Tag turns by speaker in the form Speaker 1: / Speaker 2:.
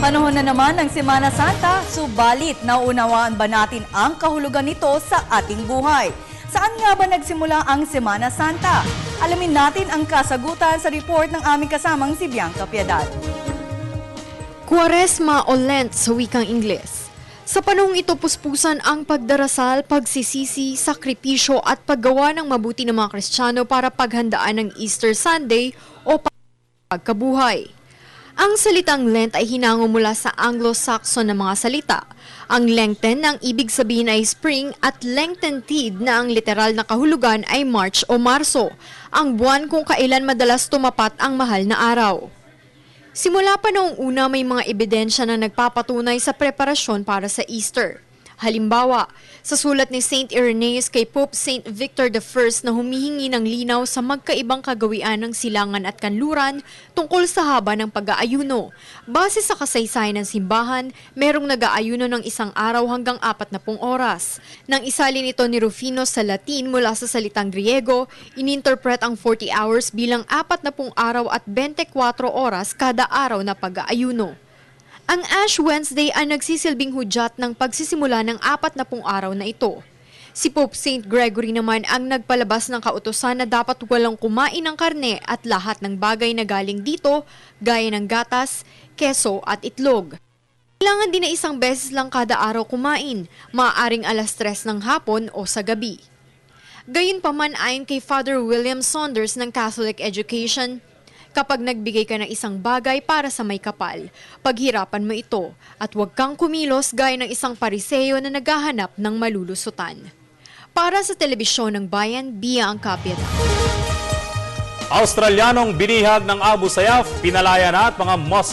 Speaker 1: Panahon na naman ng Semana Santa, subalit naunawaan ba natin ang kahulugan nito sa ating buhay? Saan nga ba nagsimula ang Semana Santa? Alamin natin ang kasagutan sa report ng aming kasamang si Bianca Piedad.
Speaker 2: Kwaresma o Lent sa wikang Ingles. Sa panahong ito, puspusan ang pagdarasal, pagsisisi, sakripisyo at paggawa ng mabuti ng mga Kristiyano para paghandaan ng Easter Sunday o pagkabuhay. Ang salitang Lent ay hinango mula sa Anglo-Saxon na mga salita. Ang lengthen na ang ibig sabihin ay spring at lengthened na ang literal na kahulugan ay March o Marso, ang buwan kung kailan madalas tumapat ang mahal na araw. Simula pa noong una may mga ebidensya na nagpapatunay sa preparasyon para sa Easter. Halimbawa, sa sulat ni Saint Irenaeus kay Pope Saint Victor I na humihingi ng linaw sa magkaibang kagawian ng silangan at kanluran tungkol sa haba ng pag-aayuno. Base sa kasaysayan ng simbahan, merong nag-aayuno ng isang araw hanggang 40 oras. Nang isalin ito ni Rufino sa Latin mula sa salitang Griego, ininterpret ang 40 hours bilang 40 araw at 24 oras kada araw na pag-aayuno. Ang Ash Wednesday ay nagsisilbing hudyat ng pagsisimula ng 40 araw na ito. Si Pope Saint Gregory naman ang nagpalabas ng kautusan na dapat walang kumain ng karne at lahat ng bagay na galing dito, gaya ng gatas, keso at itlog. Kailangan din na isang beses lang kada araw kumain, maaaring alas 3 ng hapon o sa gabi. Gayunpaman ayon kay Father William Saunders ng Catholic Education, kapag nagbigay ka ng isang bagay para sa may kapal, paghirapan mo ito at huwag kang kumilos gaya ng isang pariseyo na naghahanap ng malulusutan. Para sa Telebisyon ng Bayan, Bianca Piedad.
Speaker 3: Australyanong binihag ng Abu Sayyaf, pinalaya na at mga Muslim